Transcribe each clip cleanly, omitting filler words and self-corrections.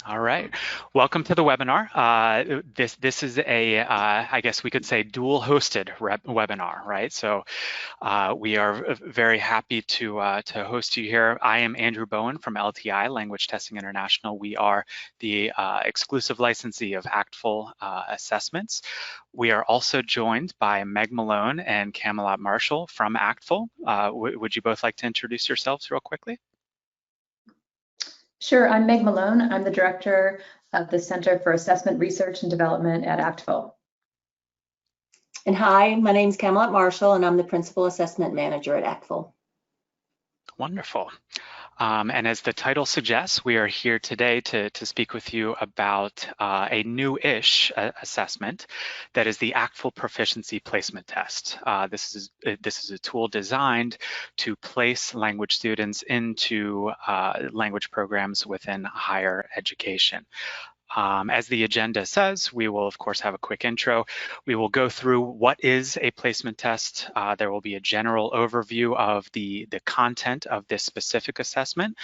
All right, welcome to the webinar. This is a, I guess we could say, dual-hosted webinar, right? So we are very happy to host you here. I am Andrew Bowen from LTI, Language Testing International. We are the exclusive licensee of ACTFL assessments. We are also joined by Meg Malone and Camelot Marshall from ACTFL. Would you both like to introduce yourselves real quickly? Sure, I'm Meg Malone. I'm the director of the Center for Assessment Research and Development at ACTFL. And hi, my name is Camelot Marshall, and I'm the Principal Assessment Manager at ACTFL. Wonderful. And as the title suggests, we are here today to speak with you about a new-ish assessment that is the ACTFL Proficiency Placement Test. This is a tool designed to place language students into language programs within higher education. As the agenda says, we will of course have a quick intro. We will go through what is a placement test. There will be a general overview of the content of this specific assessment.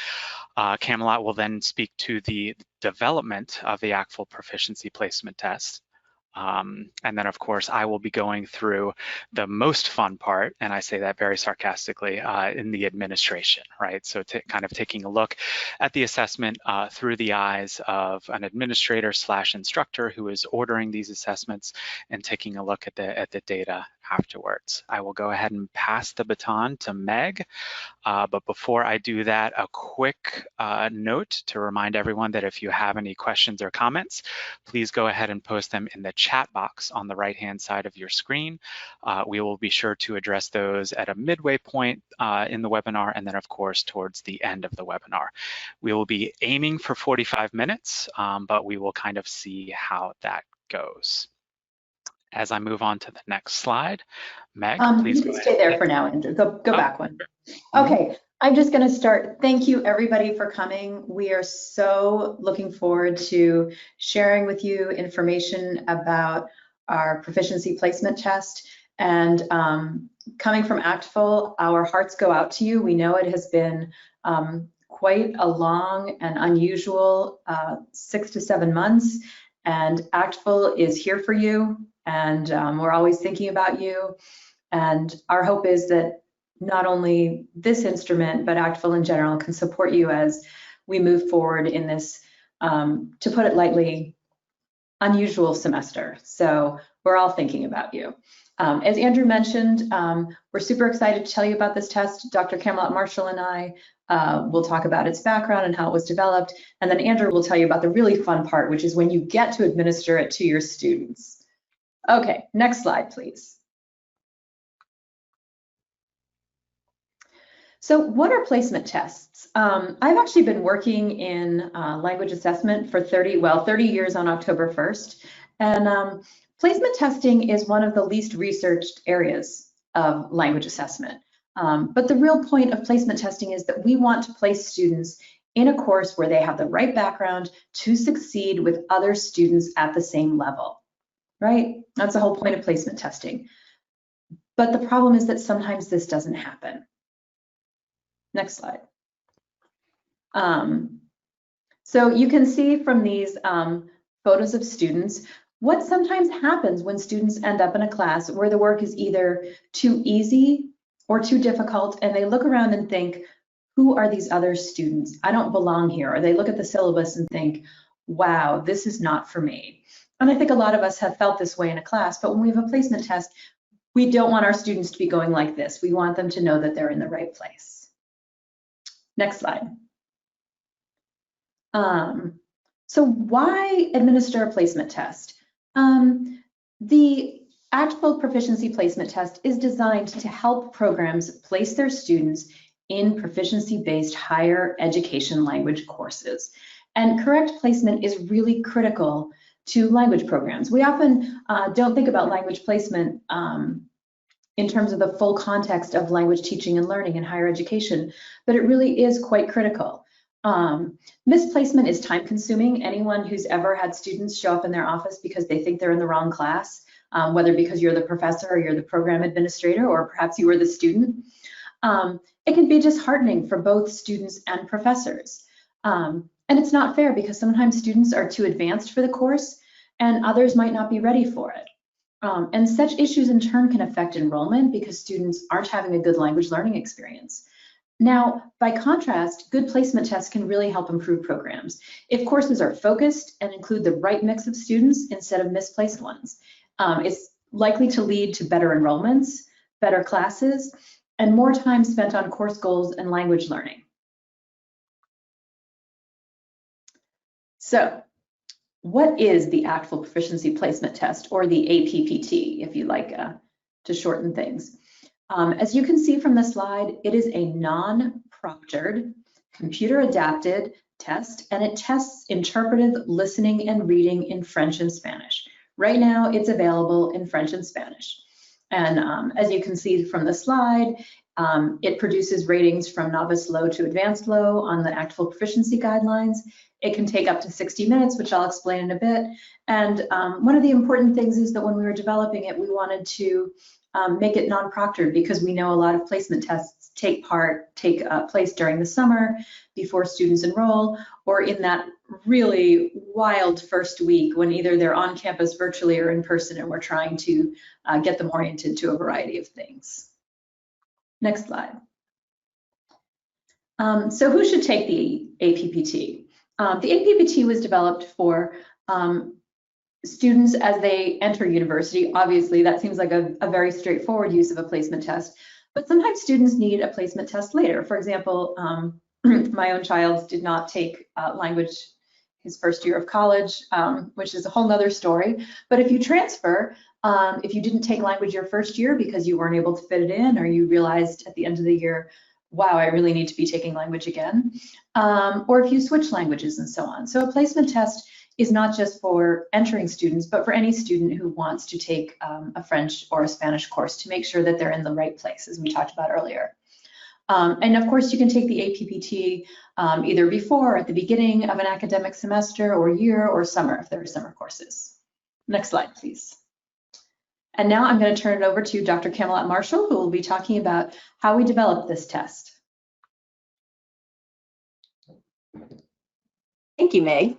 Camelot will then speak to the development of the ACTFL Proficiency Placement Test. And then of course I will be going through the most fun part, and I say that very sarcastically, in the administration, right? So kind of taking a look at the assessment through the eyes of an administrator / instructor who is ordering these assessments and taking a look at the data afterwards. I will go ahead and pass the baton to Meg, but before I do that, a quick note to remind everyone that if you have any questions or comments, please go ahead and post them in the chat box on the right-hand side of your screen. We will be sure to address those at a midway point in the webinar, and then of course towards the end of the webinar. We will be aiming for 45 minutes, but we will kind of see how that goes. As I move on to the next slide, Meg, please you can stay there for now, Andrew. Go back one. Okay, I'm just going to start. Thank you, everybody, for coming. We are so looking forward to sharing with you information about our proficiency placement test. And coming from ACTFL, our hearts go out to you. We know it has been quite a long and unusual 6 to 7 months, and ACTFL is here for you. And we're always thinking about you. And our hope is that not only this instrument, but ACTFL in general can support you as we move forward in this, to put it lightly, unusual semester. So we're all thinking about you. As Andrew mentioned, we're super excited to tell you about this test. Dr. Camelot Marshall and I will talk about its background and how it was developed. And then Andrew will tell you about the really fun part, which is when you get to administer it to your students. Okay, next slide, please. So what are placement tests? I've actually been working in language assessment for 30 years on October 1st. And placement testing is one of the least researched areas of language assessment. But the real point of placement testing is that we want to place students in a course where they have the right background to succeed with other students at the same level. Right? That's the whole point of placement testing. But the problem is that sometimes this doesn't happen. Next slide. So you can see from these photos of students what sometimes happens when students end up in a class where the work is either too easy or too difficult, and they look around and think, who are these other students? I don't belong here. Or they look at the syllabus and think, wow, this is not for me. And I think a lot of us have felt this way in a class, but when we have a placement test, we don't want our students to be going like this. We want them to know that they're in the right place. Next slide. So why administer a placement test? The ACTFL Proficiency Placement Test is designed to help programs place their students in proficiency-based higher education language courses. And correct placement is really critical to language programs. We often don't think about language placement in terms of the full context of language teaching and learning in higher education, but it really is quite critical. Misplacement is time consuming. Anyone who's ever had students show up in their office because they think they're in the wrong class, whether because you're the professor or you're the program administrator, or perhaps you were the student, it can be disheartening for both students and professors. And And it's not fair because sometimes students are too advanced for the course and others might not be ready for it. And such issues in turn can affect enrollment because students aren't having a good language learning experience. Now, by contrast, good placement tests can really help improve programs if courses are focused and include the right mix of students instead of misplaced ones. It's likely to lead to better enrollments, better classes, and more time spent on course goals and language learning. So, what is the ACTFL Proficiency Placement Test, or the APPT, if you like to shorten things? As you can see from the slide, it is a non-proctored, computer-adapted test, and it tests interpretive listening and reading in French and Spanish. Right now, it's available in French and Spanish. And as you can see from the slide, it produces ratings from novice low to advanced low on the ACTFL Proficiency Guidelines. It can take up to 60 minutes, which I'll explain in a bit. And one of the important things is that when we were developing it, we wanted to make it non-proctored because we know a lot of placement tests take place during the summer before students enroll, or in that really wild first week when either they're on campus virtually or in person and we're trying to get them oriented to a variety of things. Next slide. So who should take the APPT? The APPT was developed for students as they enter university. Obviously, that seems like a very straightforward use of a placement test, but sometimes students need a placement test later. For example, my own child did not take language his first year of college, which is a whole nother story. But if you transfer, if you didn't take language your first year because you weren't able to fit it in, or you realized at the end of the year, wow, I really need to be taking language again, or if you switch languages and so on. So a placement test is not just for entering students, but for any student who wants to take a French or a Spanish course to make sure that they're in the right place, as we talked about earlier. And of course, you can take the APPT either before or at the beginning of an academic semester or year or summer if there are summer courses. Next slide, please. And now I'm going to turn it over to Dr. Camelot Marshall, who will be talking about how we developed this test. Thank you, Meg.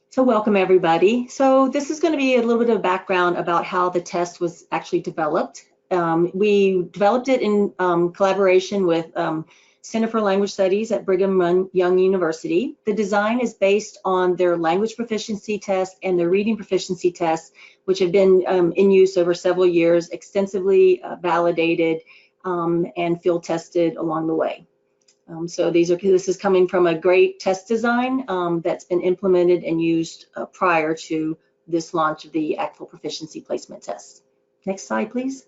So welcome everybody. So this is going to be a little bit of background about how the test was actually developed. We developed it in collaboration with Center for Language Studies at Brigham Young University. The design is based on their language proficiency test and their reading proficiency test, which have been in use over several years, extensively validated and field tested along the way. So this is coming from a great test design that's been implemented and used prior to this launch of the ACTFL Proficiency Placement Test. Next slide, please.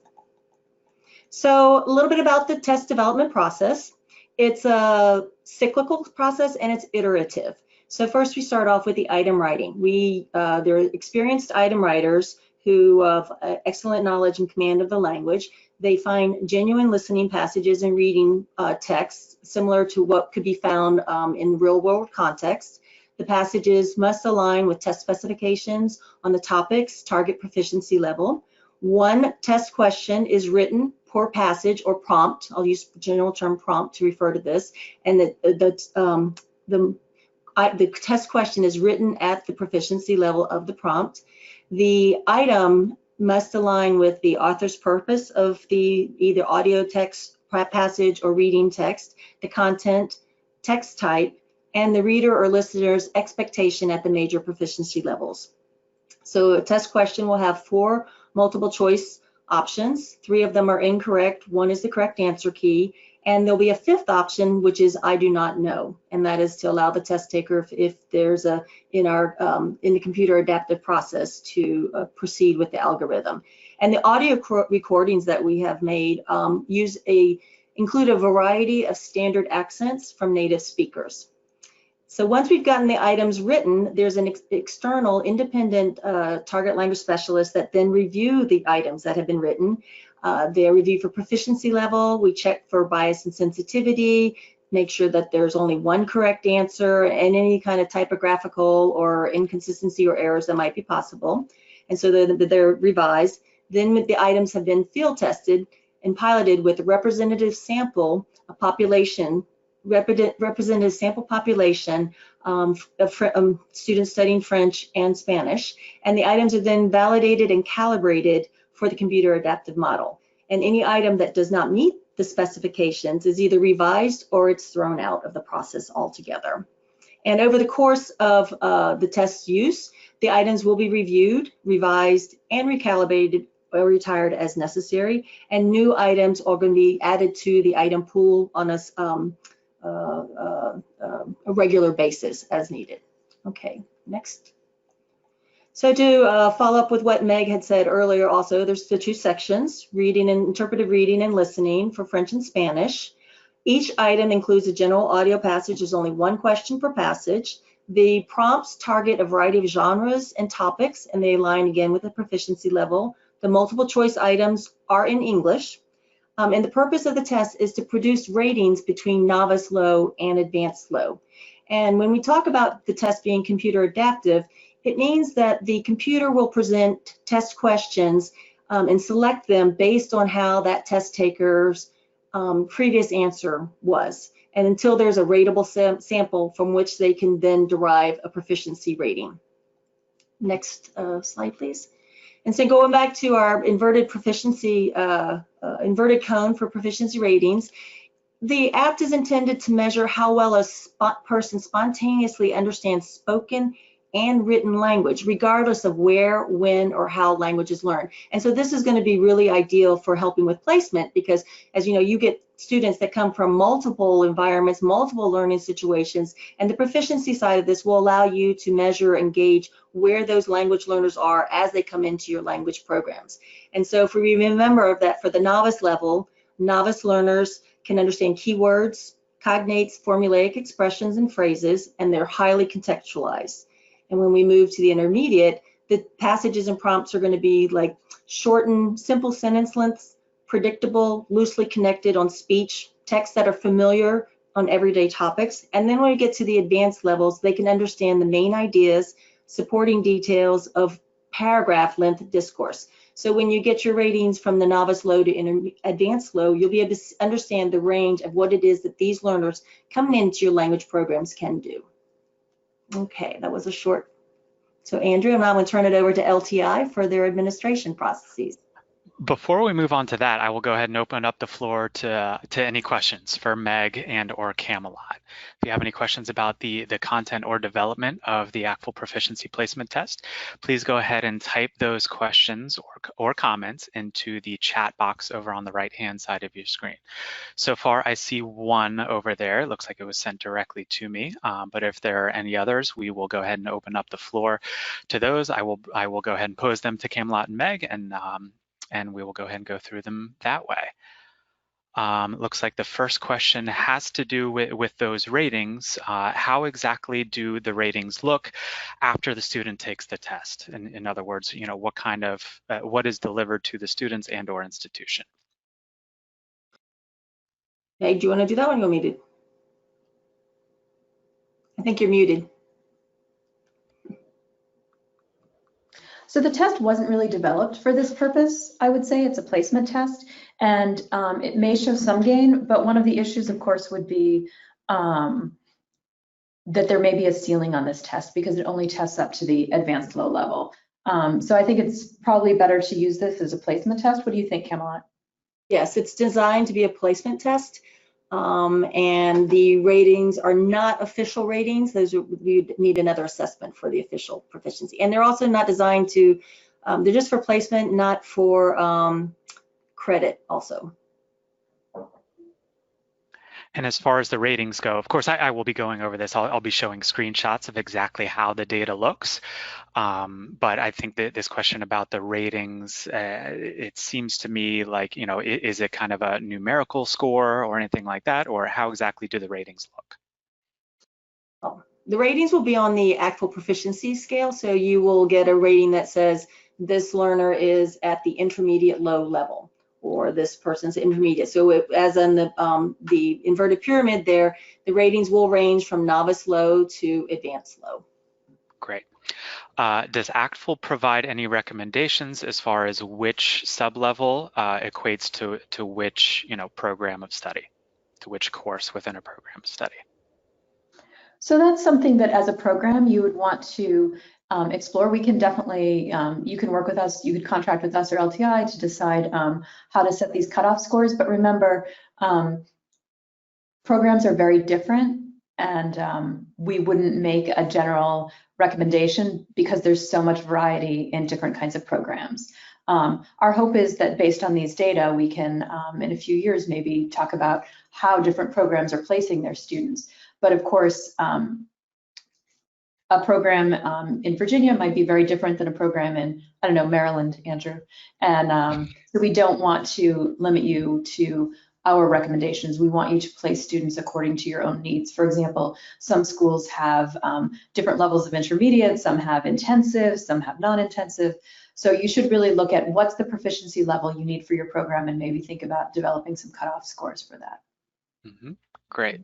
So a little bit about the test development process. It's a cyclical process and it's iterative. So first we start off with the item writing. There are experienced item writers who have excellent knowledge and command of the language. They find genuine listening passages and reading texts similar to what could be found in real world context. The passages must align with test specifications on the topic's target proficiency level. One test question is written per passage or prompt. I'll use the general term prompt to refer to this. And the test question is written at the proficiency level of the prompt. The item must align with the author's purpose of the either audio text passage or reading text, the content, text type, and the reader or listener's expectation at the major proficiency levels. So a test question will have 4 multiple choice options. 3 of them are incorrect. 1 is the correct answer key. And there'll be a 5th option, which is I do not know. And that is to allow the test taker, if there's in the computer adaptive process, to proceed with the algorithm. And the audio recordings that we have made include a variety of standard accents from native speakers. So once we've gotten the items written, there's an external independent target language specialist that then review the items that have been written. They review for proficiency level. We check for bias and sensitivity, make sure that there's only one correct answer and any kind of typographical or inconsistency or errors that might be possible. And so they're revised. Then the items have been field tested and piloted with a representative sample, a population representative sample population of students studying French and Spanish, and the items are then validated and calibrated for the computer adaptive model. And any item that does not meet the specifications is either revised or it's thrown out of the process altogether. And over the course of the test's use, the items will be reviewed, revised, and recalibrated or retired as necessary, and new items are going to be added to the item pool on a regular basis as needed. Okay, next. So to follow up with what Meg had said earlier also, there's the two sections, reading and interpretive reading and listening for French and Spanish. Each item includes a general audio passage. There's only one question per passage. The prompts target a variety of genres and topics, and they align again with the proficiency level. The multiple choice items are in English. And the purpose of the test is to produce ratings between novice low and advanced low. And when we talk about the test being computer adaptive, it means that the computer will present test questions and select them based on how that test taker's previous answer was, and until there's a ratable sample from which they can then derive a proficiency rating. Next slide, please. And so going back to our inverted proficiency, inverted cone for proficiency ratings, the APT is intended to measure how well a person spontaneously understands spoken and written language, regardless of where, when, or how language is learned. And so this is going to be really ideal for helping with placement, because as you know, you get students that come from multiple environments, multiple learning situations, and the proficiency side of this will allow you to measure and gauge where those language learners are as they come into your language programs. And so if we remember that for the novice level, novice learners can understand keywords, cognates, formulaic expressions and phrases, and they're highly contextualized. And when we move to the intermediate, the passages and prompts are going to be like shortened, simple sentence lengths, predictable, loosely connected on speech, texts that are familiar on everyday topics. And then when we get to the advanced levels, they can understand the main ideas, supporting details of paragraph length discourse. So when you get your ratings from the novice low to advanced low, you'll be able to understand the range of what it is that these learners coming into your language programs can do. Okay, that was a short. So Andrew, and I'm going to turn it over to LTI for their administration processes. Before we move on to that, I will go ahead and open up the floor to any questions for Meg and or Camelot. If you have any questions about the content or development of the ACTFL Proficiency Placement Test, please go ahead and type those questions or comments into the chat box over on the right-hand side of your screen. So far, I see one over there. It looks like it was sent directly to me, but if there are any others, we will go ahead and open up the floor to those. I will go ahead and pose them to Camelot and Meg, and we will go ahead and go through them that way. Looks like the first question has to do with those ratings. How exactly do the ratings look after the student takes the test? In other words, you know, what kind of, what is delivered to the students and or institution? Hey, do you want to do that one? You're muted. I think you're muted. So the test wasn't really developed for this purpose. I would say it's a placement test, and it may show some gain, but one of the issues, of course, would be that there may be a ceiling on this test because it only tests up to the advanced low level. So I think it's probably better to use this as a placement test. What do you think, Camelot? Yes, it's designed to be a placement test. And the ratings are not official ratings. Those we need another assessment for the official proficiency. And they're also not designed to, they're just for placement, not for credit also. And as far as the ratings go, of course, I will be going over this. I'll be showing screenshots of exactly how the data looks. But I think that this question about the ratings, it seems to me like, you know, is it kind of a numerical score or anything like that? Or how exactly do the ratings look? The ratings will be on the ACTFL proficiency scale. So you will get a rating that says this learner is at the intermediate low level, or this person's intermediate. So as in the inverted pyramid there, the ratings will range from novice low to advanced low. Great. Does ACTFL provide any recommendations as far as which sublevel equates to which, you know, program of study? to which course within a program study? So that's something that as a program you would want to explore. We can definitely, you can work with us, you could contract with us or LTI to decide how to set these cutoff scores. But remember, programs are very different, and we wouldn't make a general recommendation because there's so much variety in different kinds of programs. Our hope is that based on these data, we can, in a few years, maybe talk about how different programs are placing their students. But of course, a program in Virginia might be very different than a program in, I don't know, Maryland, Andrew. And so we don't want to limit you to our recommendations. We want you to place students according to your own needs. For example, some schools have different levels of intermediate, some have intensive, some have non-intensive. So you should really look at what's the proficiency level you need for your program and maybe think about developing some cutoff scores for that. Mm-hmm. Great.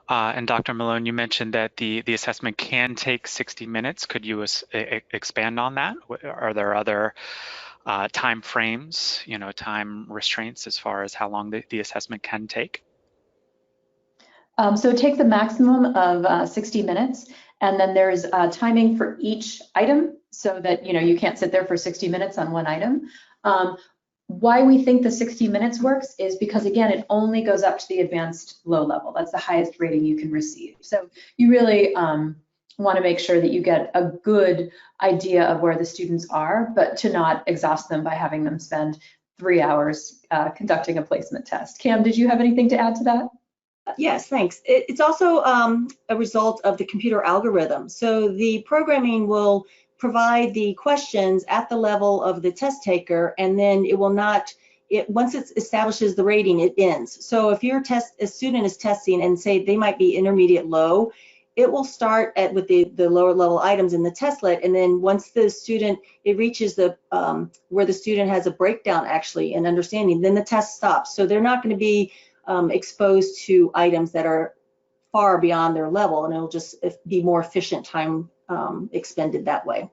And Dr. Malone, you mentioned that the assessment can take 60 minutes. Could you expand on that? Are there other time frames, time restraints as far as how long the assessment can take? So it takes a maximum of 60 minutes, and then there's timing for each item so that you can't sit there for 60 minutes on one item. Why we think the 60 minutes works is because, again, it only goes up to the advanced low level. That's the highest rating you can receive. So you really want to make sure that you get a good idea of where the students are, but to not exhaust them by having them spend 3 hours conducting a placement test. Cam, did you have anything to add to that? Yes, thanks. It's also a result of the computer algorithm. So the programming will provide the questions at the level of the test taker, and then it will not, once it establishes the rating, it ends. So if a student is testing and say they might be intermediate low, it will start with the lower level items in the testlet, and then once the student, it reaches the where the student has a breakdown actually in understanding, then the test stops. So they're not going to be exposed to items that are far beyond their level, and it'll just be more efficient time expended that way.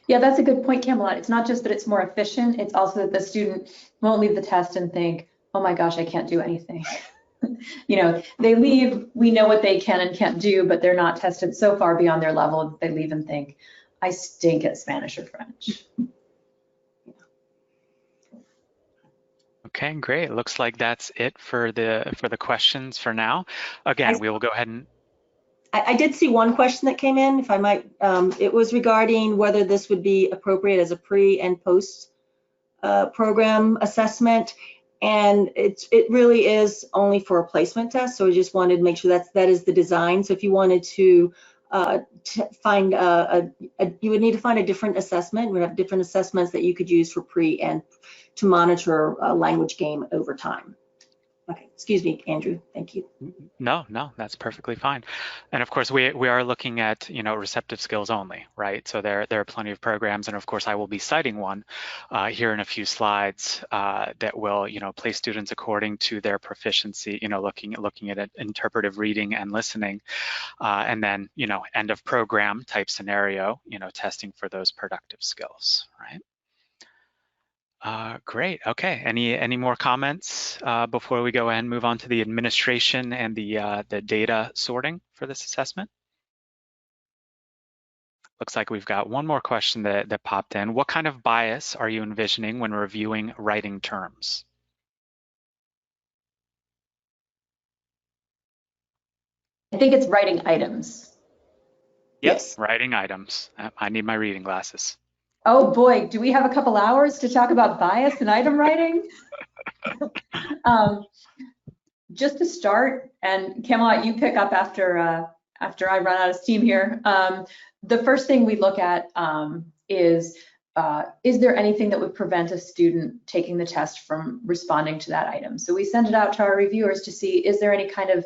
Yeah, that's a good point, Camelot. It's not just that it's more efficient, it's also that the student won't leave the test and think, oh my gosh, I can't do anything. They leave, we know what they can and can't do, but they're not tested so far beyond their level that they leave and think, I stink at Spanish or French. Okay, great. Looks like that's it for the questions for now. Again, we will go ahead and. I did see one question that came in, if I might. It was regarding whether this would be appropriate as a pre and post program assessment, and it really is only for a placement test. So we just wanted to make sure that is the design. So if you wanted to find you would need to find a different assessment. We have different assessments that you could use for pre and to monitor a language game over time. Okay, excuse me, Andrew, thank you. No, that's perfectly fine. And of course, we are looking at, receptive skills only, right? So there are plenty of programs, and of course, I will be citing one here in a few slides that will, place students according to their proficiency, looking at interpretive reading and listening, and then, end of program type scenario, testing for those productive skills, right? Great. Okay. Any more comments before we go ahead and move on to the administration and the data sorting for this assessment? Looks like we've got one more question that popped in. What kind of bias are you envisioning when reviewing writing terms? I think it's writing items. Yes, writing items. I need my reading glasses. Oh boy, do we have a couple hours to talk about bias and item writing? Just to start, and Camelot, you pick up after I run out of steam here. The first thing we look at is there anything that would prevent a student taking the test from responding to that item? So we send it out to our reviewers to see, is there any kind of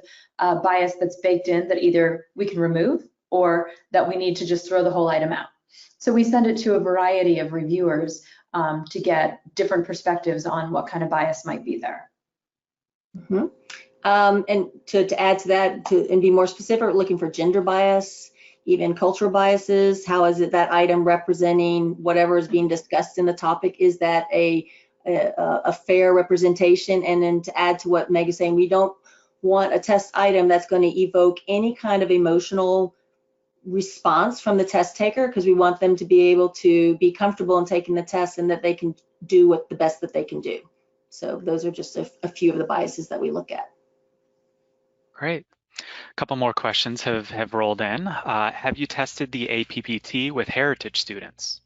bias that's baked in that either we can remove or that we need to just throw the whole item out? So we send it to a variety of reviewers to get different perspectives on what kind of bias might be there. Mm-hmm. And to add to that, and be more specific, we're looking for gender bias, even cultural biases. How is it that item representing whatever is being discussed in the topic? Is that a a fair representation. And then to add to what Meg is saying, we don't want a test item that's going to evoke any kind of emotional response from the test taker, because we want them to be able to be comfortable in taking the test and that they can do what the best that they can do. So those are just a few of the biases that we look at. Great. A couple more questions have rolled in. Have you tested the APPT with heritage students?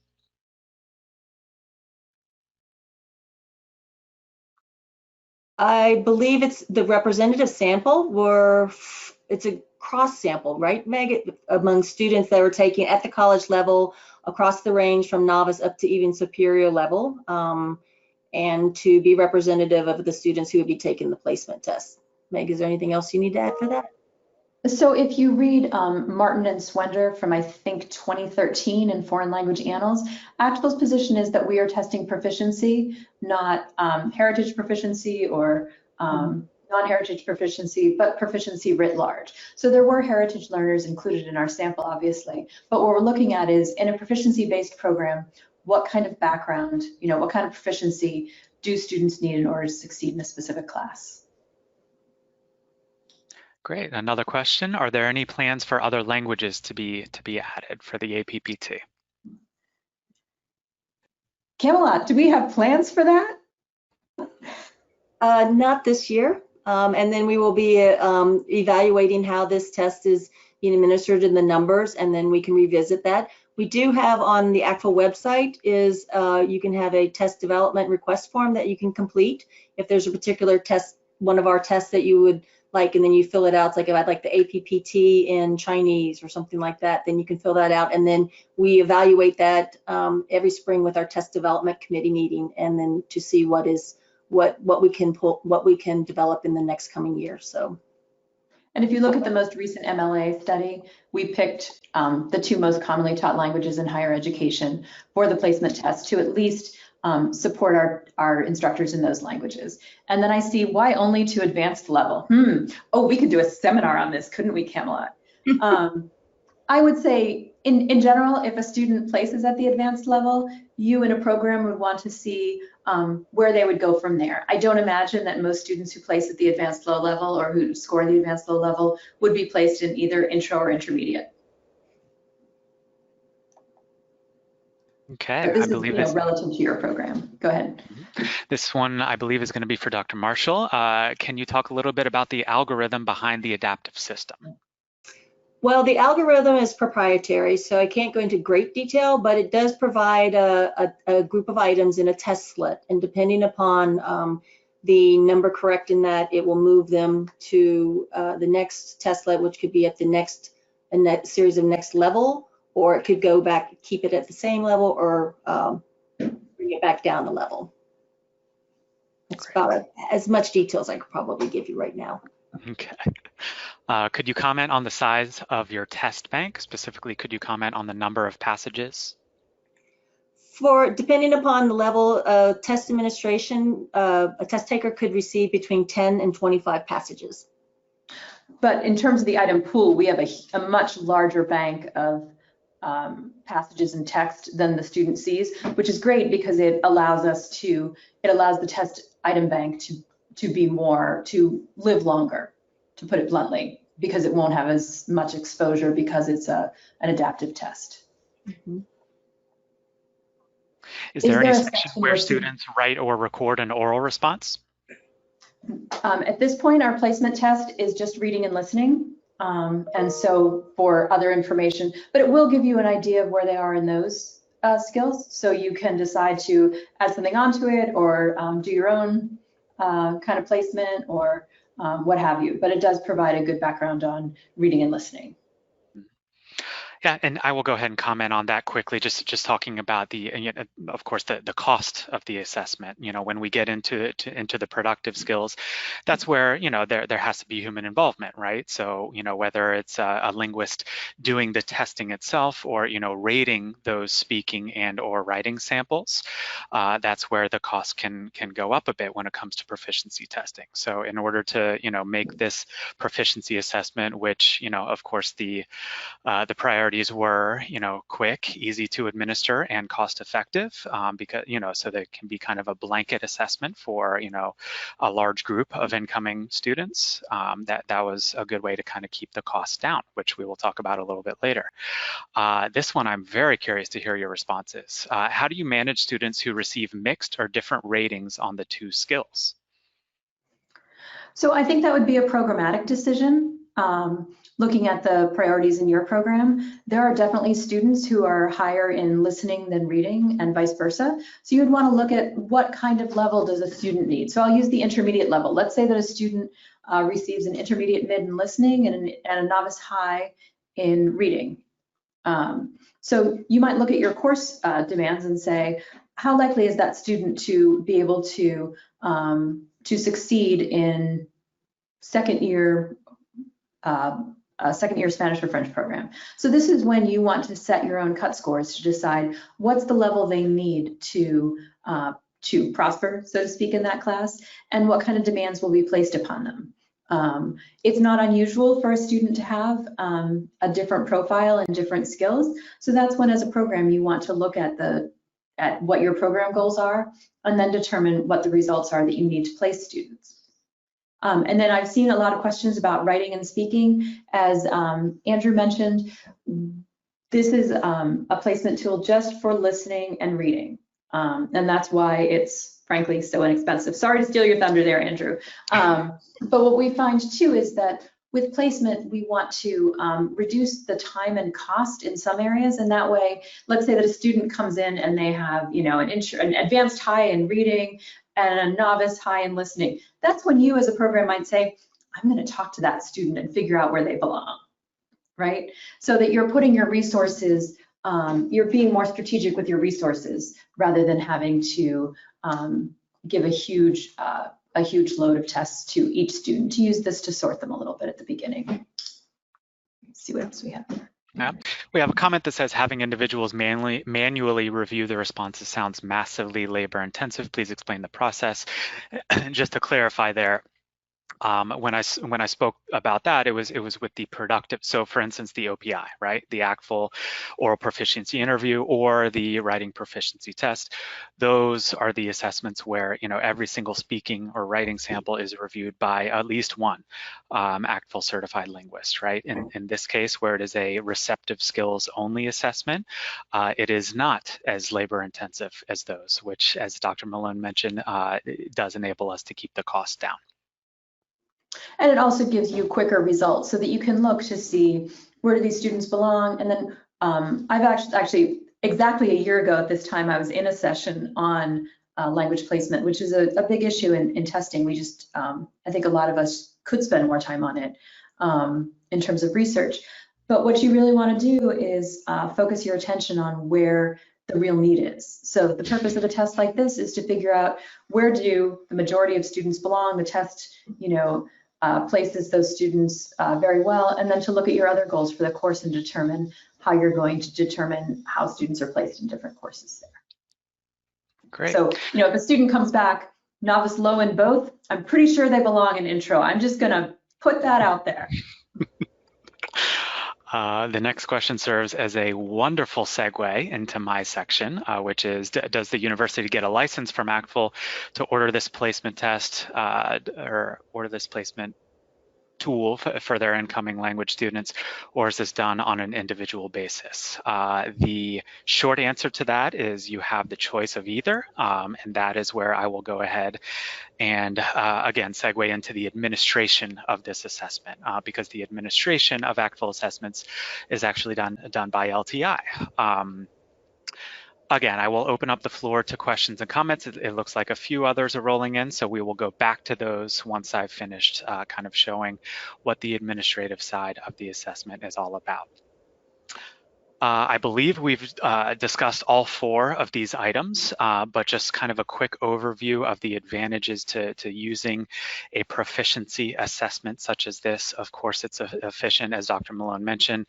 I believe it's the representative sample it's a cross sample, right, Meg, among students that were taking at the college level across the range from novice up to even superior level, and to be representative of the students who would be taking the placement test. Meg, is there anything else you need to add for that? So if you read Martin and Swender from, I think, 2013 in Foreign Language Annals, ACTFL's position is that we are testing proficiency, not heritage proficiency or non-heritage proficiency, but proficiency writ large. So there were heritage learners included in our sample, obviously, but what we're looking at is, in a proficiency-based program, what kind of background, what kind of proficiency do students need in order to succeed in a specific class? Great. Another question: are there any plans for other languages to be added for the APPT? Camelot, do we have plans for that? Not this year. And then we will be evaluating how this test is being administered in the numbers, and then we can revisit that. We do have on the ACTFL website is you can have a test development request form that you can complete. If there's a particular test, one of our tests that you would like, and then you fill it out. It's like, if I'd like the APPT in Chinese or something like that, then you can fill that out. And then we evaluate that every spring with our test development committee meeting, and then to see what we can develop in the next coming year. So. And if you look at the most recent MLA study, we picked the two most commonly taught languages in higher education for the placement test to at least support our instructors in those languages. And then I see, why only to advanced level? Oh, we could do a seminar on this, couldn't we, Camelot? I would say, in general, if a student places at the advanced level, you in a program would want to see where they would go from there. I don't imagine that most students who place at the advanced low level or who score the advanced low level would be placed in either intro or intermediate. Okay, but this I believe is relative to your program. Go ahead. This one, I believe, is going to be for Dr. Marshall. Can you talk a little bit about the algorithm behind the adaptive system? Well, the algorithm is proprietary, so I can't go into great detail, but it does provide a group of items in a test slit, and depending upon the number correct in that, it will move them to the next test slit, which could be at the next series of next level, or it could go back, keep it at the same level, or bring it back down a level. It's about as much detail as I could probably give you right now. Okay. Could you comment on the size of your test bank? Specifically, could you comment on the number of passages? Depending upon the level of test administration, a test taker could receive between 10 and 25 passages. But in terms of the item pool, we have a much larger bank of passages and text than the student sees, which is great because it allows the test item bank to live longer, to put it bluntly, because it won't have as much exposure because it's an adaptive test. Mm-hmm. Is there any section where students write or record an oral response? At this point, our placement test is just reading and listening. And so for other information, but it will give you an idea of where they are in those skills. So you can decide to add something onto it, or do your own kind of placement, or what have you. But it does provide a good background on reading and listening. Yeah, and I will go ahead and comment on that quickly, just talking about of course, the cost of the assessment. When we get into the productive skills, that's where, there has to be human involvement, right? So, whether it's a linguist doing the testing itself, or, rating those speaking and or writing samples, that's where the cost can go up a bit when it comes to proficiency testing. So in order to, make this proficiency assessment, which, of course, the priority priorities were, quick, easy to administer, and cost effective, because, so that it can be kind of a blanket assessment for, a large group of incoming students. That was a good way to kind of keep the costs down, which we will talk about a little bit later. This one, I'm very curious to hear your responses. How do you manage students who receive mixed or different ratings on the two skills? So I think that would be a programmatic decision. Looking at the priorities in your program, there are definitely students who are higher in listening than reading and vice versa. So you'd want to look at what kind of level does a student need. So I'll use the intermediate level. Let's say that a student receives an intermediate mid in listening and a novice high in reading. So you might look at your course demands and say, how likely is that student to be able to succeed in second year Spanish or French program. So this is when you want to set your own cut scores to decide what's the level they need to prosper, so to speak, in that class, and what kind of demands will be placed upon them. It's not unusual for a student to have a different profile and different skills. So that's when, as a program, you want to look at what your program goals are, and then determine what the results are that you need to place students. And then I've seen a lot of questions about writing and speaking. As Andrew mentioned, this is a placement tool just for listening and reading. And that's why it's frankly so inexpensive. Sorry to steal your thunder there, Andrew. But what we find too is that with placement, we want to reduce the time and cost in some areas. And that way, let's say that a student comes in and they have, an advanced high in reading and a novice high in listening. That's when you as a program might say, I'm going to talk to that student and figure out where they belong, right? So that you're putting your resources, you're being more strategic with your resources rather than having to give a huge load of tests to each student. To use this to sort them a little bit at the beginning. Let's see what else we have. Yeah. We have a comment that says having individuals manually review the responses sounds massively labor intensive. Please explain the process. Just to clarify there, when I spoke about that, it was with the productive. So for instance, the OPI, right? The ACTFL oral proficiency interview or the writing proficiency test. Those are the assessments where, every single speaking or writing sample is reviewed by at least one ACTFL certified linguist, right? In this case, where it is a receptive skills only assessment, it is not as labor intensive as those, which, as Dr. Malone mentioned, it does enable us to keep the cost down. And it also gives you quicker results so that you can look to see where do these students belong. And then I've actually exactly a year ago at this time, I was in a session on language placement, which is a big issue in testing. We just, I think a lot of us could spend more time on it in terms of research. But what you really want to do is focus your attention on where the real need is. So the purpose of a test like this is to figure out where do the majority of students belong. The test, places those students very well, and then to look at your other goals for the course and determine how you're going to determine how students are placed in different courses there. Great. So, if a student comes back novice low in both, I'm pretty sure they belong in intro. I'm just gonna put that out there. The next question serves as a wonderful segue into my section, which is, does the university get a license from ACTFL to order this placement test or order this placement tool for their incoming language students, or is this done on an individual basis? The short answer to that is you have the choice of either, and that is where I will go ahead and again, segue into the administration of this assessment, because the administration of ACTFL assessments is actually done by LTI. Again, I will open up the floor to questions and comments. It looks like a few others are rolling in, so we will go back to those once I've finished kind of showing what the administrative side of the assessment is all about. I believe we've discussed all 4 of these items, but just kind of a quick overview of the advantages to using a proficiency assessment such as this. Of course, it's efficient, as Dr. Malone mentioned.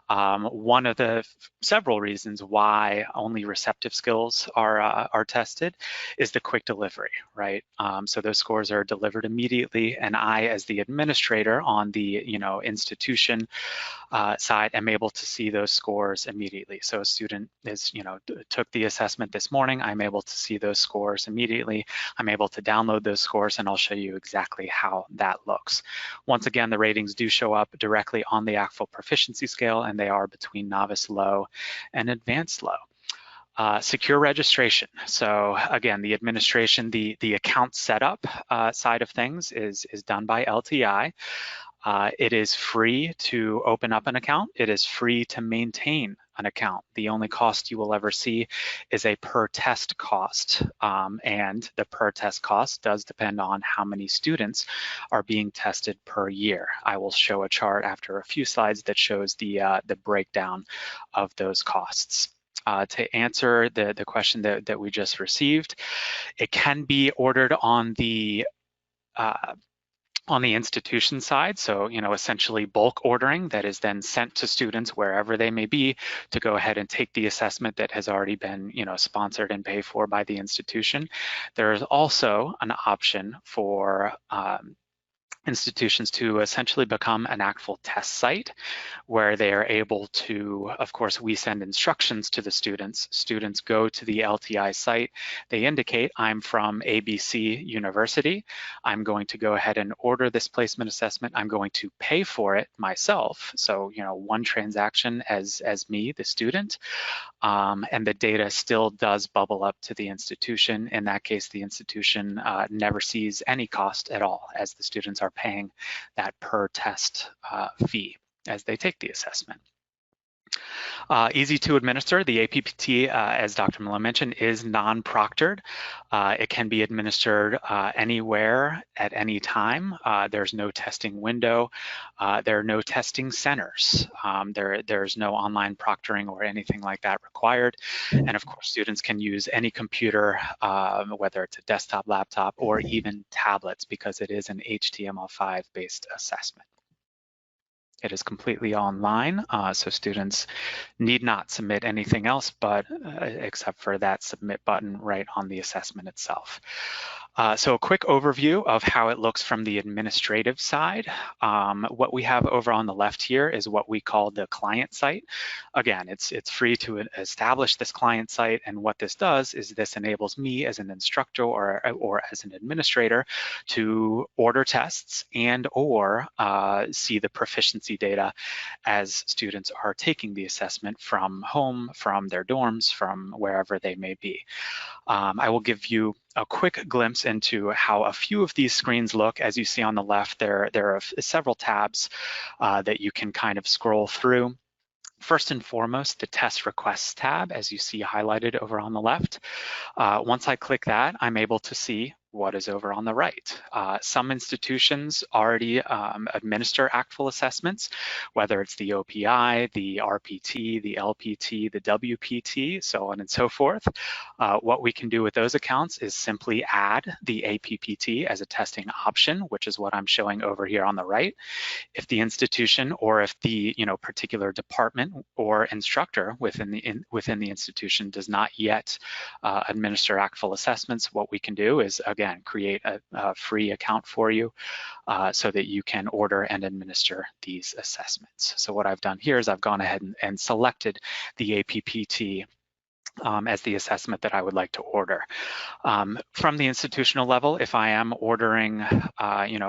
One of the several reasons why only receptive skills are tested is the quick delivery, right? So those scores are delivered immediately, and I, as the administrator on the institution side, am able to see those scores immediately. So a student took the assessment this morning, I'm able to see those scores immediately. I'm able to download those scores, and I'll show you exactly how that looks. Once again, the ratings do show up directly on the ACTFL proficiency scale, and they are between novice low and advanced low. Secure registration. So again, the administration, the account setup side of things is done by LTI. It is free to open up an account. It is free to maintain an account. The only cost you will ever see is a per test cost, and the per test cost does depend on how many students are being tested per year. I will show a chart after a few slides that shows the breakdown of those costs. To answer the question that we just received, it can be ordered on the institution side, so essentially bulk ordering that is then sent to students wherever they may be to go ahead and take the assessment that has already been sponsored and paid for by the institution. There is also an option for institutions to essentially become an ACTFL test site where they are able to, of course, we send instructions to the students. Students go to the LTI site. They indicate, I'm from ABC University. I'm going to go ahead and order this placement assessment. I'm going to pay for it myself. So, one transaction as me, the student, and the data still does bubble up to the institution. In that case, the institution never sees any cost at all as the students are paying that per test fee as they take the assessment. Easy to administer. The APPT, as Dr. Malone mentioned, is non-proctored. It can be administered anywhere at any time. There's no testing window. There are no testing centers. There's no online proctoring or anything like that required. And of course, students can use any computer, whether it's a desktop, laptop, or even tablets, because it is an HTML5 based assessment. It is completely online, so students need not submit anything else but except for that submit button right on the assessment itself. So a quick overview of how it looks from the administrative side. What we have over on the left here is what we call the client site. Again, it's free to establish this client site, and what this does is this enables me as an instructor or as an administrator to order tests and or see the proficiency data as students are taking the assessment from home, from their dorms, from wherever they may be. I will give you a quick glimpse into how a few of these screens look. As you see on the left, there are several tabs that you can kind of scroll through. First and foremost, the test requests tab, as you see highlighted over on the left. Once I click that, I'm able to see what is over on the right. Some institutions already administer ACTFL assessments, whether it's the OPI, the RPT, the LPT, the WPT, so on and so forth. What we can do with those accounts is simply add the APPT as a testing option, which is what I'm showing over here on the right. If the institution or if the particular department or instructor within the institution does not yet administer ACTFL assessments, what we can do is, again, create a free account for you so that you can order and administer these assessments. So what I've done here is I've gone ahead and selected the APPT as the assessment that I would like to order. From the institutional level, if I am ordering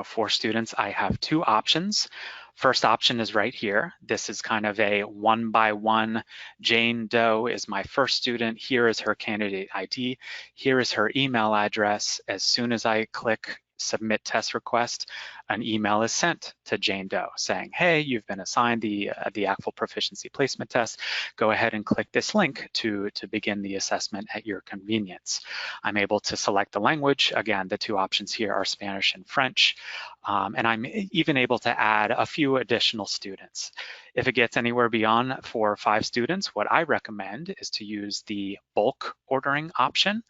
for students, I have two options. First option is right here. This is kind of a one-by-one. Jane Doe is my first student. Here is her candidate ID. Here is her email address. As soon as I click submit test request, an email is sent to Jane Doe saying, hey, you've been assigned the ACTFL Proficiency Placement Test. Go ahead and click this link to begin the assessment at your convenience. I'm able to select the language. Again, the two options here are Spanish and French. And I'm even able to add a few additional students. If it gets anywhere beyond 4 or 5 students, what I recommend is to use the bulk ordering option.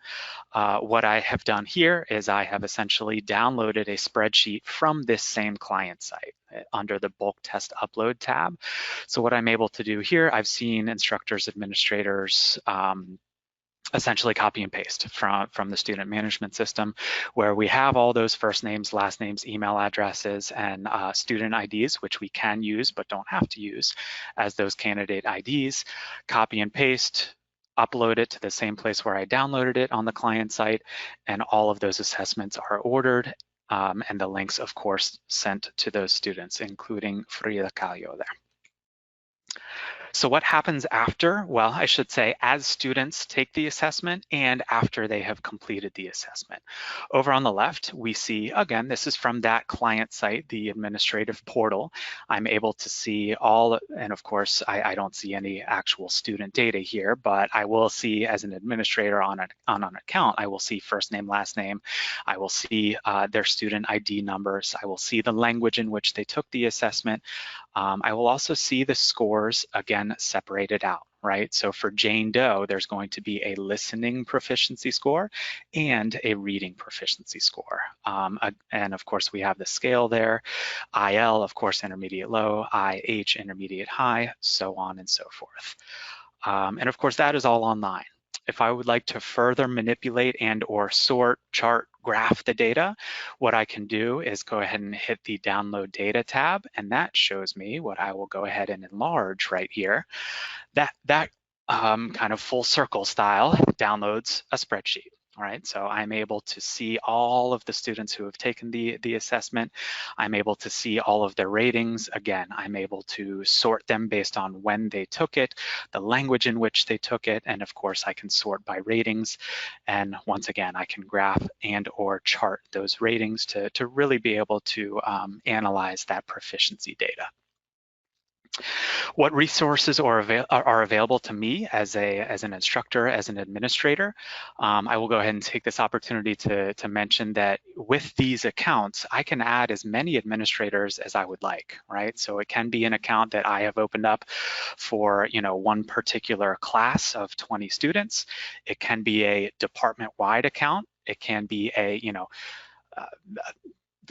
What I have done here is I have essentially downloaded a spreadsheet from this same client site under the bulk test upload tab. So what I'm able to do here, I've seen instructors, administrators, essentially copy and paste from the student management system, where we have all those first names, last names, email addresses, and student IDs, which we can use but don't have to use as those candidate IDs. Copy and paste, upload it to the same place where I downloaded it on the client site, and all of those assessments are ordered, and the links, of course, sent to those students, including Frida Kahlo there. So what happens after? Well, I should say as students take the assessment and after they have completed the assessment. Over on the left, we see, again, this is from that client site, the administrative portal. I'm able to see all, and of course, I don't see any actual student data here, but I will see as an administrator on an account, I will see first name, last name. I will see their student ID numbers. I will see the language in which they took the assessment. I will also see the scores, again, separated out, right? So for Jane Doe, there's going to be a listening proficiency score and a reading proficiency score. And of course, we have the scale there. IL, of course, intermediate low, IH, intermediate high, so on and so forth. And of course, that is all online. If I would like to further manipulate and or sort, chart, graph the data, what I can do is go ahead and hit the download data tab, and that shows me what I will go ahead and enlarge right here. That kind of full circle style downloads a spreadsheet. All right, so I'm able to see all of the students who have taken the assessment. I'm able to see all of their ratings. Again, I'm able to sort them based on when they took it, the language in which they took it, and of course I can sort by ratings. And once again, I can graph and or chart those ratings to really be able to analyze that proficiency data. What resources are available to me as an instructor, as an administrator? I will go ahead and take this opportunity to mention that with these accounts, I can add as many administrators as I would like, right? So it can be an account that I have opened up for, one particular class of 20 students. It can be a department-wide account. It can be a,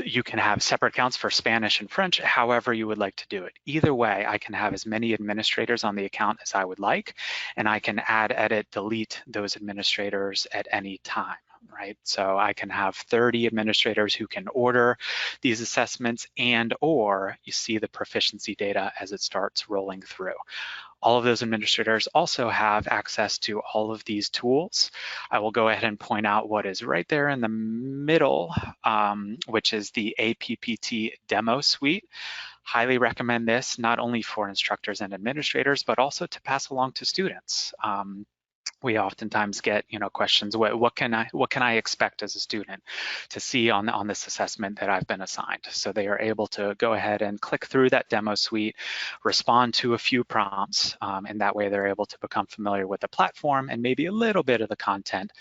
you can have separate accounts for Spanish and French, however you would like to do it. Either way, I can have as many administrators on the account as I would like, and I can add, edit, delete those administrators at any time, right? So I can have 30 administrators who can order these assessments and or you see the proficiency data as it starts rolling through. All of those administrators also have access to all of these tools. I will go ahead and point out what is right there in the middle, which is the APPT demo suite. Highly recommend this, not only for instructors and administrators, but also to pass along to students. We oftentimes get, questions. What can I expect as a student to see on this assessment that I've been assigned? So they are able to go ahead and click through that demo suite, respond to a few prompts, and that way they're able to become familiar with the platform and maybe a little bit of the content,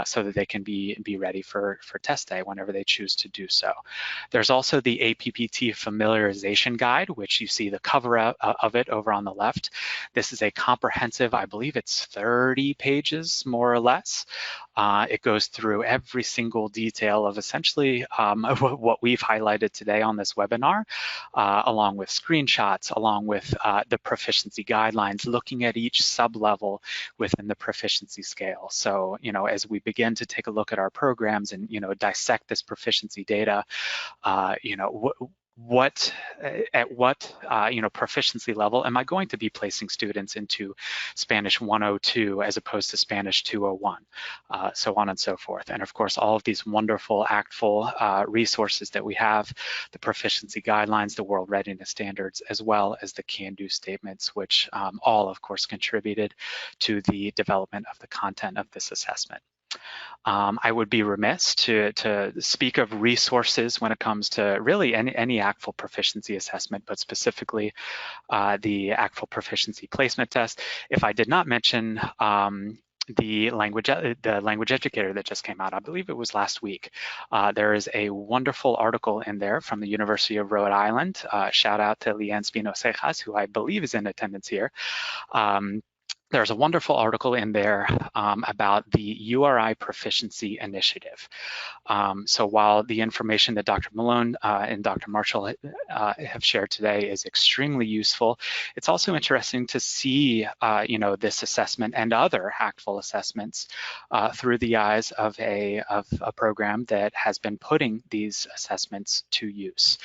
so that they can be ready for test day whenever they choose to do so. There's also the APPT familiarization guide, which you see the cover of it over on the left. This is a comprehensive, I believe it's 30 pages, more or less. It goes through every single detail of essentially what we've highlighted today on this webinar, along with screenshots, along with the proficiency guidelines, looking at each sub-level within the proficiency scale. So, as we begin to take a look at our programs and, dissect this proficiency data, at what proficiency level am I going to be placing students into Spanish 102 as opposed to Spanish 201, so on and so forth. And of course, all of these wonderful ACTFL resources that we have, the proficiency guidelines, the world readiness standards, as well as the can-do statements, which all of course contributed to the development of the content of this assessment. I would be remiss to speak of resources when it comes to really any ACTFL proficiency assessment, but specifically the ACTFL Proficiency Placement Test. If I did not mention the language educator that just came out. I believe it was last week. There is a wonderful article in there from the University of Rhode Island. Shout out to Leanne Spino-Cejas, who I believe is in attendance here. There's a wonderful article in there about the URI Proficiency Initiative. So while the information that Dr. Malone and Dr. Marshall have shared today is extremely useful, it's also interesting to see, this assessment and other ACTFL assessments through the eyes of a program that has been putting these assessments to use.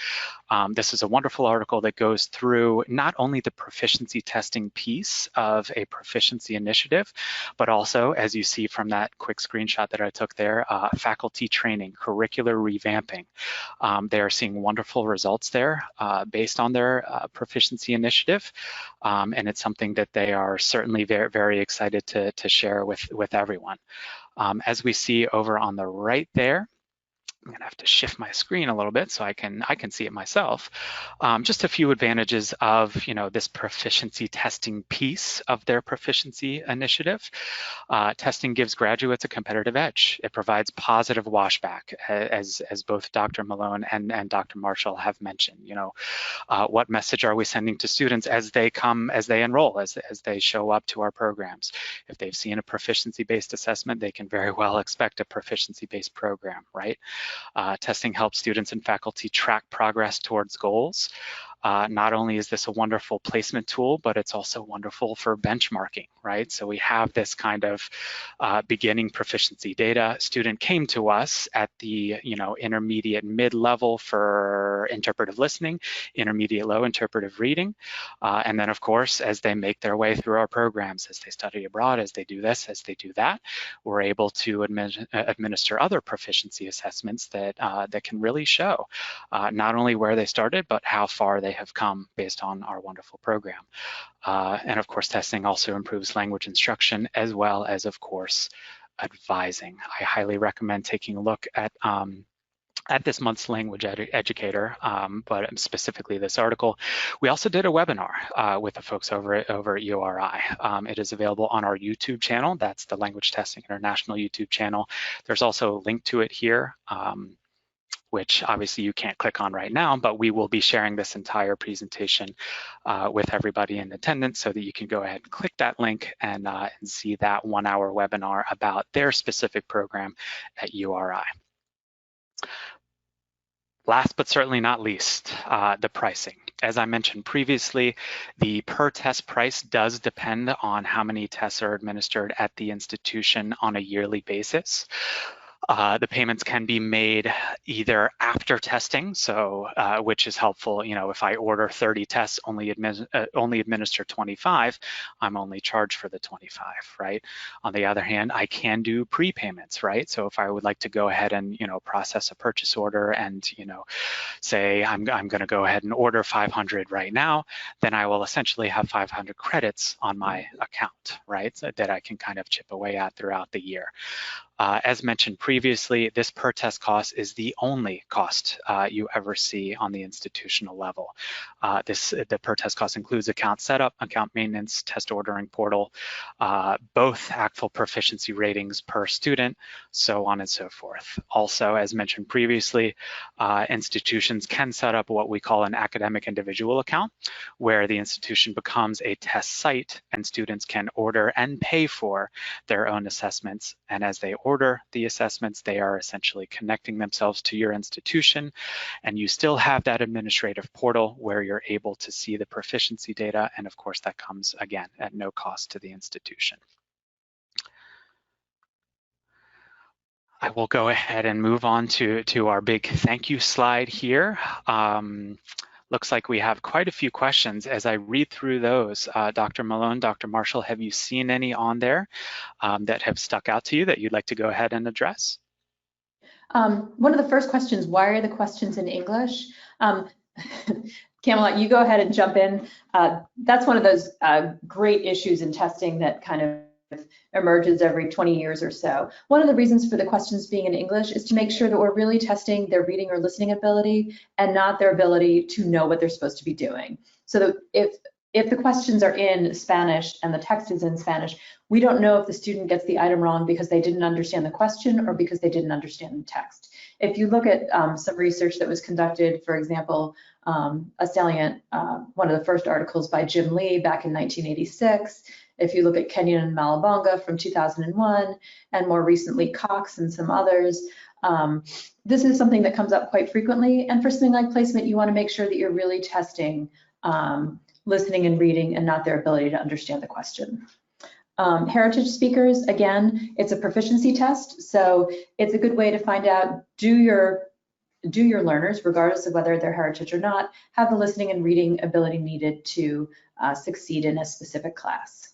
This is a wonderful article that goes through not only the proficiency testing piece of a proficiency initiative, but also, as you see from that quick screenshot that I took there, faculty training, curricular revamping. They are seeing wonderful results there based on their proficiency initiative, and it's something that they are certainly very, very excited to share with everyone. As we see over on the right there, I'm gonna have to shift my screen a little bit so I can see it myself. Just a few advantages of this proficiency testing piece of their proficiency initiative. Testing gives graduates a competitive edge. It provides positive washback, as both Dr. Malone and Dr. Marshall have mentioned. What message are we sending to students as they enroll, as they show up to our programs? If they've seen a proficiency-based assessment, they can very well expect a proficiency-based program, right? Testing helps students and faculty track progress towards goals. Not only is this a wonderful placement tool, but it's also wonderful for benchmarking, right? So we have this kind of beginning proficiency data. Student came to us at the intermediate mid-level for interpretive listening, intermediate low interpretive reading, and then of course as they make their way through our programs, as they study abroad, as they do this, as they do that, we're able to administer other proficiency assessments that can really show not only where they started, but how far they have come based on our wonderful program. And of course, testing also improves language instruction as well as, of course, advising. I highly recommend taking a look at this month's language educator, but specifically this article. We also did a webinar with the folks over at URI. It is available on our YouTube channel. That's the Language Testing International YouTube channel. There's also a link to it here, which obviously you can't click on right now, but we will be sharing this entire presentation with everybody in attendance so that you can go ahead and click that link and see that 1-hour webinar about their specific program at URI. Last but certainly not least, the pricing. As I mentioned previously, the per test price does depend on how many tests are administered at the institution on a yearly basis. The payments can be made either after testing, so which is helpful. If I order 30 tests, only administer 25, I'm only charged for the 25, right? On the other hand, I can do prepayments, right? So if I would like to go ahead and process a purchase order and say I'm going to go ahead and order 500 right now, then I will essentially have 500 credits on my account, right? So that I can kind of chip away at throughout the year. As mentioned previously, this per test cost is the only cost you ever see on the institutional level. The per test cost includes account setup, account maintenance, test ordering portal, both ACTFL proficiency ratings per student, so on and so forth. Also, as mentioned previously, institutions can set up what we call an academic individual account, where the institution becomes a test site and students can order and pay for their own assessments. And as they order the assessments, they are essentially connecting themselves to your institution, and you still have that administrative portal where you're able to see the proficiency data, and of course that comes again at no cost to the institution. I will go ahead and move on to our big thank you slide here. Looks like we have quite a few questions. As I read through those, Dr. Malone, Dr. Marshall, have you seen any on there that have stuck out to you that you'd like to go ahead and address? One of the first questions, why are the questions in English? Camelot, you go ahead and jump in. That's one of those great issues in testing that kind of emerges every 20 years or so. One of the reasons for the questions being in English is to make sure that we're really testing their reading or listening ability and not their ability to know what they're supposed to be doing. So that if if the questions are in Spanish and the text is in Spanish, we don't know if the student gets the item wrong because they didn't understand the question or because they didn't understand the text. If you look at some research that was conducted, for example, a salient, one of the first articles by Jim Lee back in 1986, if you look at Kenyon and Malabonga from 2001, and more recently Cox and some others, this is something that comes up quite frequently. And for something like placement, you want to make sure that you're really testing listening and reading and not their ability to understand the question. Heritage speakers, again, it's a proficiency test, so it's a good way to find out, do your learners, regardless of whether they're heritage or not, have the listening and reading ability needed to succeed in a specific class.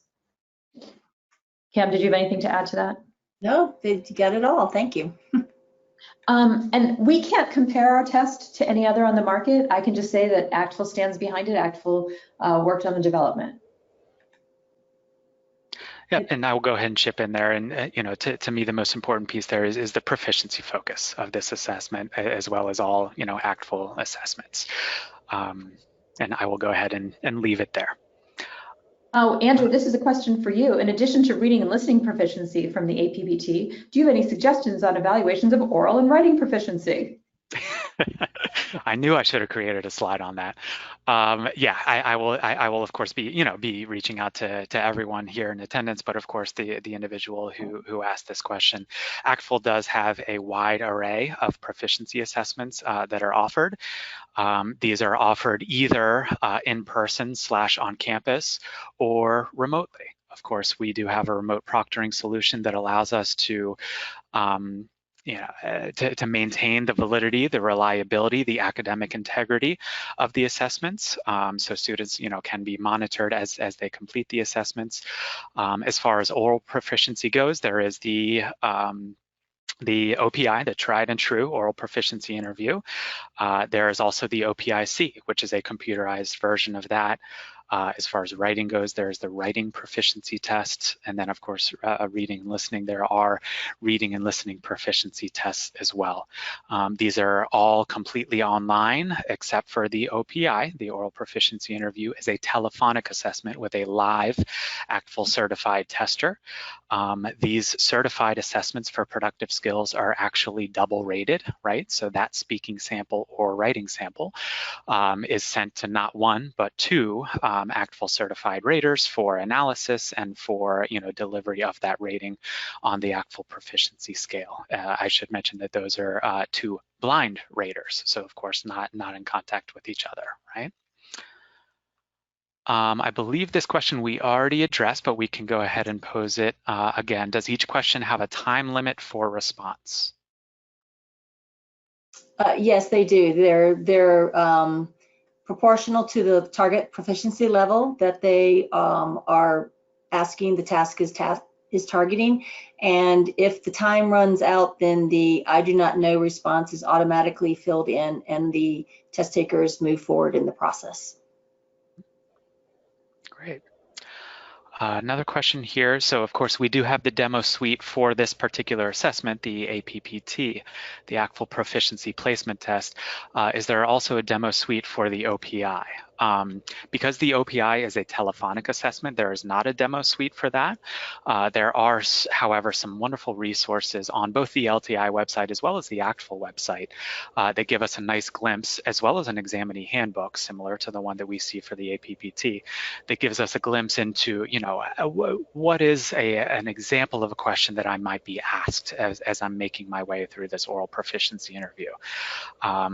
Cam, did you have anything to add to that? No, you got it all. Thank you. And we can't compare our test to any other on the market. I can just say that ACTFL stands behind it. ACTFL worked on the development. Yeah, and I will go ahead and chip in there. And you know, to me, the most important piece there is the proficiency focus of this assessment, as well as all ACTFL assessments. And I will go ahead and leave it there. Oh, Andrew, this is a question for you. In addition to reading and listening proficiency from the APPT, do you have any suggestions on evaluations of oral and writing proficiency? I knew I should have created a slide on that. Yeah, I will of course be reaching out to everyone here in attendance, but of course the individual who asked this question. ACTFL does have a wide array of proficiency assessments that are offered. These are offered either in person / on campus or remotely. Of course, we do have a remote proctoring solution that allows us to to maintain the validity, the reliability, the academic integrity of the assessments. So students, can be monitored as they complete the assessments. As far as oral proficiency goes, there is the OPI, the tried and true oral proficiency interview. There is also the OPI-C, which is a computerized version of that. As far as writing goes, there's the writing proficiency test. And then of course, reading and listening, there are reading and listening proficiency tests as well. These are all completely online, except for the OPI, the oral proficiency interview, is a telephonic assessment with a live ACTFL certified tester. These certified assessments for productive skills are actually double rated, right? So that speaking sample or writing sample is sent to not one, but two ACTFL certified raters for analysis and for delivery of that rating on the ACTFL proficiency scale. I should mention that those are two blind raters, so of course not in contact with each other, right? I believe this question we already addressed, but we can go ahead and pose it again. Does each question have a time limit for response? Yes, they do. They're proportional to the target proficiency level that they are asking the task is targeting. And if the time runs out, then the I do not know response is automatically filled in and the test takers move forward in the process. Great. Another question here. So of course, we do have the demo suite for this particular assessment, the APPT, the ACTFL Proficiency Placement Test. Is there also a demo suite for the OPI? Because the OPI is a telephonic assessment, there is not a demo suite for that. There are, however, some wonderful resources on both the LTI website as well as the ACTFL website that give us a nice glimpse, as well as an examinee handbook similar to the one that we see for the APPT, that gives us a glimpse into, what is an example of a question that I might be asked as I'm making my way through this oral proficiency interview.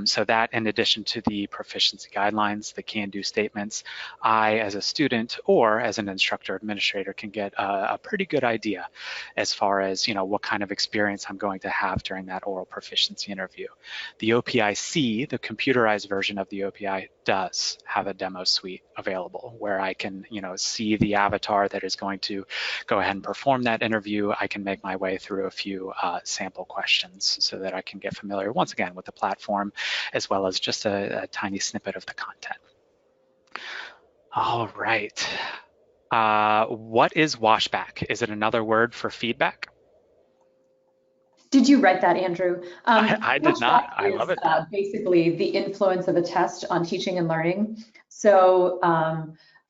So that, in addition to the proficiency guidelines, the can-do statements, I, as a student or as an instructor administrator, can get a pretty good idea as far as what kind of experience I'm going to have during that oral proficiency interview. The OPI-C, the computerized version of the OPI, does have a demo suite available where I can see the avatar that is going to go ahead and perform that interview. I can make my way through a few sample questions so that I can get familiar once again with the platform, as well as just a tiny snippet of the content. All right. What is washback? Is it another word for feedback? Did you write that, Andrew? I did not. I love it. Basically, the influence of a test on teaching and learning. So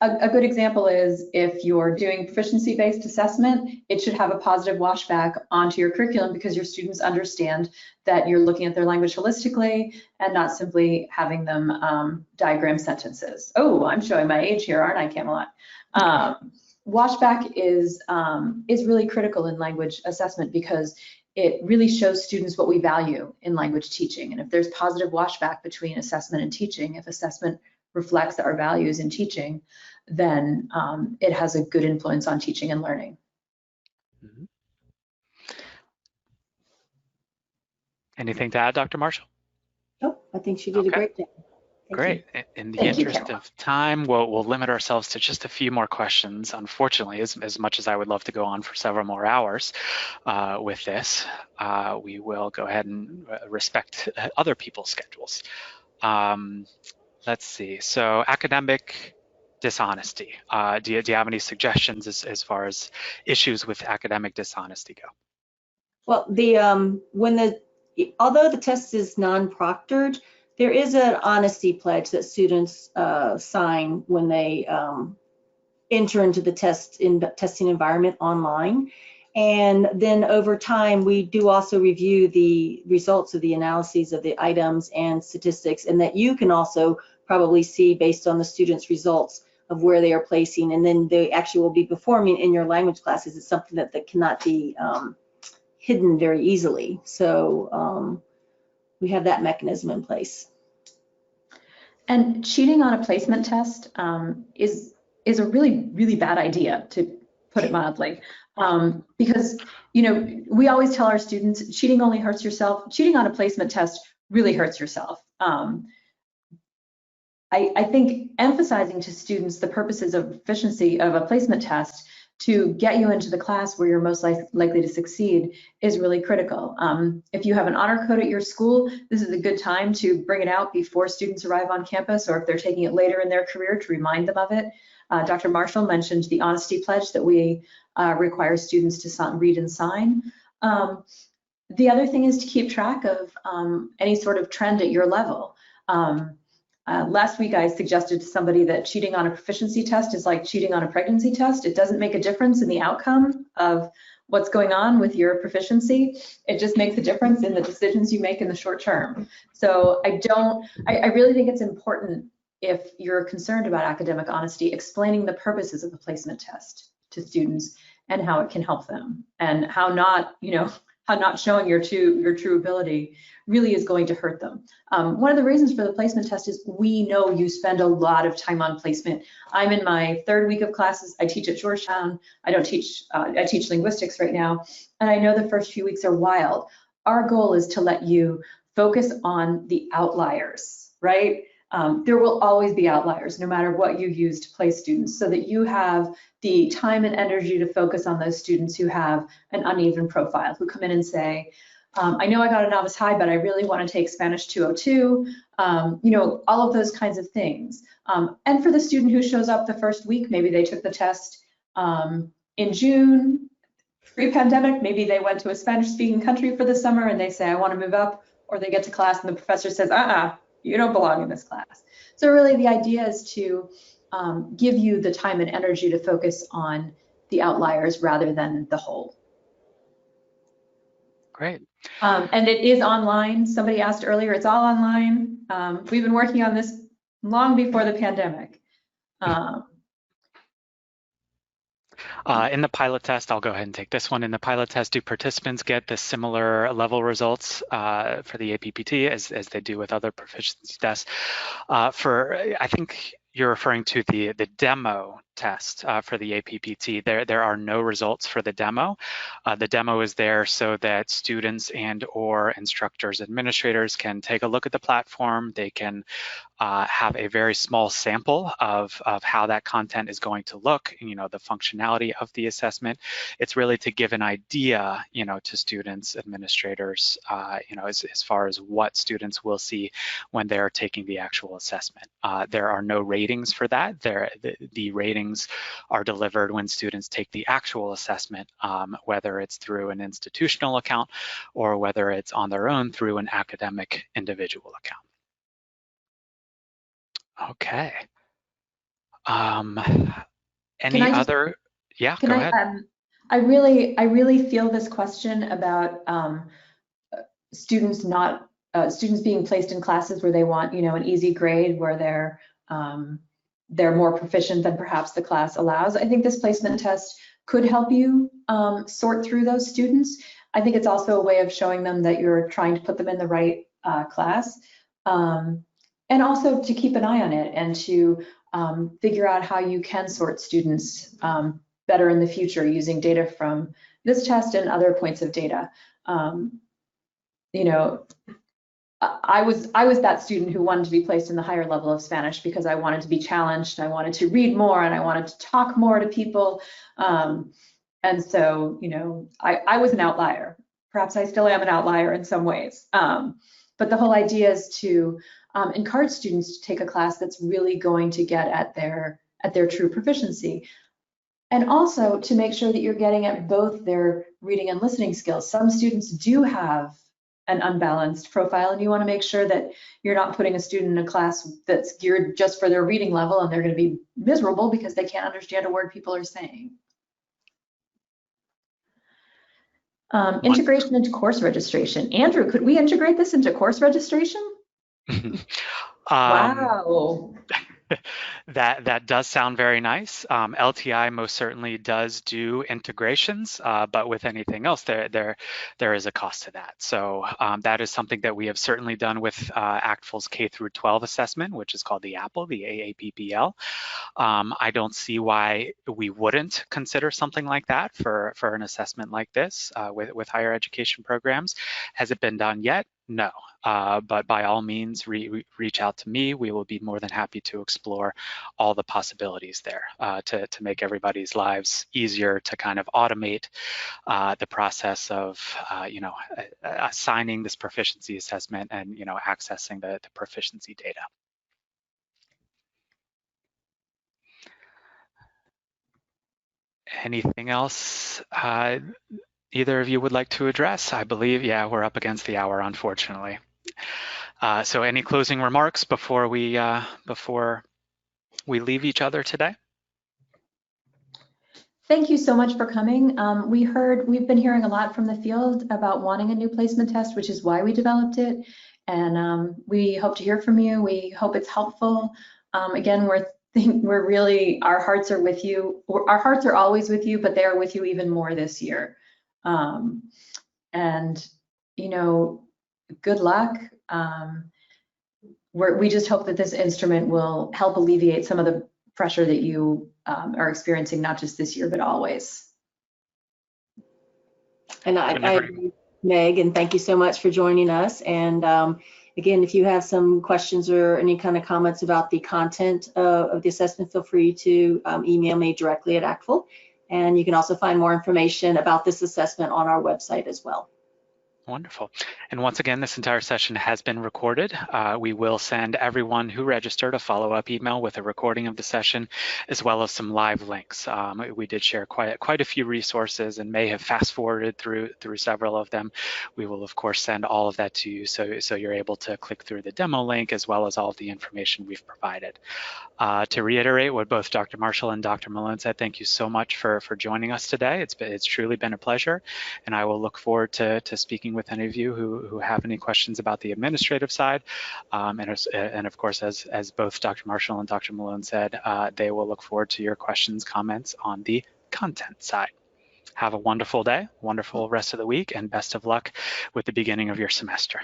A good example is if you're doing proficiency-based assessment, it should have a positive washback onto your curriculum because your students understand that you're looking at their language holistically and not simply having them diagram sentences. Oh, I'm showing my age here, aren't I, Camelot? Washback is really critical in language assessment because it really shows students what we value in language teaching. And if there's positive washback between assessment and teaching, if assessment reflects our values in teaching, then it has a good influence on teaching and learning. Mm-hmm. Anything to add, Dr. Marshall? Nope, I think she did a great job. Great. In the interest of time, we'll limit ourselves to just a few more questions. Unfortunately, as much as I would love to go on for several more hours with this, we will go ahead and respect other people's schedules. Let's see. So academic dishonesty. Do you have any suggestions as far as issues with academic dishonesty go? Well, although the test is non-proctored, there is an honesty pledge that students sign when they enter into the testing environment online. And then over time, we do also review the results of the analyses of the items and statistics, and that you can also probably see based on the students' results of where they are placing, and then they actually will be performing in your language classes. It's something that cannot be hidden very easily. So we have that mechanism in place. And cheating on a placement test is a really, really bad idea, to put it mildly. Because, you know, we always tell our students, cheating only hurts yourself. Cheating on a placement test really hurts yourself. I think emphasizing to students the purposes of efficiency of a placement test to get you into the class where you're most likely to succeed is really critical. If you have an honor code at your school, this is a good time to bring it out before students arrive on campus, or if they're taking it later in their career, to remind them of it. Dr. Marshall mentioned the honesty pledge that we require students to read and sign. The other thing is to keep track of any sort of trend at your level. Last week, I suggested to somebody that cheating on a proficiency test is like cheating on a pregnancy test. It doesn't make a difference in the outcome of what's going on with your proficiency. It just makes a difference in the decisions you make in the short term. So I really think it's important, if you're concerned about academic honesty, explaining the purposes of the placement test to students and how it can help them, and how not showing your true ability really is going to hurt them. One of the reasons for the placement test is we know you spend a lot of time on placement. I'm in my third week of classes. I teach at Georgetown. I teach linguistics right now, and I know the first few weeks are wild. Our goal is to let you focus on the outliers, right? There will always be outliers, no matter what you use to place students, so that you have the time and energy to focus on those students who have an uneven profile, who come in and say, I know I got a novice high, but I really want to take Spanish 202, all of those kinds of things. And for the student who shows up the first week, maybe they took the test in June, pre-pandemic, maybe they went to a Spanish-speaking country for the summer and they say, I want to move up, or they get to class and the professor says, you don't belong in this class. So really the idea is to give you the time and energy to focus on the outliers rather than the whole. Great. And it is online. Somebody asked earlier, it's all online. We've been working on this long before the pandemic. In the pilot test, I'll go ahead and take this one. In the pilot test, do participants get the similar level results for the APPT as they do with other proficiency tests? I think you're referring to the demo test for the APPT. There are no results for the demo. The demo is there so that students and/or instructors, administrators can take a look at the platform. They can have a very small sample of how that content is going to look, the functionality of the assessment. It's really to give an idea, to students, administrators, as far as what students will see when they're taking the actual assessment. There are no ratings for that. The ratings are delivered when students take the actual assessment, whether it's through an institutional account or whether it's on their own through an academic individual account. Okay. Um, Can any I just, other? Yeah, can go I, ahead. I really feel this question about students not, students being placed in classes where they want, an easy grade, where they're more proficient than perhaps the class allows. I think this placement test could help you sort through those students. I think it's also a way of showing them that you're trying to put them in the right class. And also to keep an eye on it and to figure out how you can sort students better in the future using data from this test and other points of data. You know, I was that student who wanted to be placed in the higher level of Spanish because I wanted to be challenged, I wanted to read more, and I wanted to talk more to people. And so, I was an outlier. Perhaps I still am an outlier in some ways. But the whole idea is to encourage students to take a class that's really going to get at their true proficiency. And also to make sure that you're getting at both their reading and listening skills. Some students do have an unbalanced profile, and you want to make sure that you're not putting a student in a class that's geared just for their reading level and they're going to be miserable because they can't understand a word people are saying. Integration into course registration. Andrew, could we integrate this into course registration? Wow. That does sound very nice. LTI most certainly does do integrations, but with anything else, there is a cost to that. So that is something that we have certainly done with ACTFL's K through 12 assessment, which is called the APPL, the AAPPL. I don't see why we wouldn't consider something like that for an assessment like this with higher education programs. Has it been done yet? No, but by all means, reach out to me. We will be more than happy to explore all the possibilities there to make everybody's lives easier, to kind of automate the process of assigning this proficiency assessment and accessing the proficiency data. Anything else either of you would like to address? I believe, yeah, we're up against the hour, unfortunately. So any closing remarks before we leave each other today? Thank you so much for coming. We've been hearing a lot from the field about wanting a new placement test, which is why we developed it. And we hope to hear from you. We hope it's helpful. Again, we're really, our hearts are with you. Our hearts are always with you, but they are with you even more this year. And good luck. We just hope that this instrument will help alleviate some of the pressure that you are experiencing, not just this year, but always. And I agree, Meg, and thank you so much for joining us. And again, if you have some questions or any kind of comments about the content of the assessment, feel free to email me directly at ACTFL. And you can also find more information about this assessment on our website as well. Wonderful. And once again, this entire session has been recorded. We will send everyone who registered a follow-up email with a recording of the session, as well as some live links. We did share quite a few resources and may have fast-forwarded through several of them. We will, of course, send all of that to you so you're able to click through the demo link, as well as all of the information we've provided. To reiterate what both Dr. Marshall and Dr. Malone said, thank you so much for joining us today. It's truly been a pleasure, and I will look forward to speaking with any of you who have any questions about the administrative side. And of course, as both Dr. Marshall and Dr. Malone said, they will look forward to your questions, comments on the content side. Have a wonderful day, wonderful rest of the week, and best of luck with the beginning of your semester.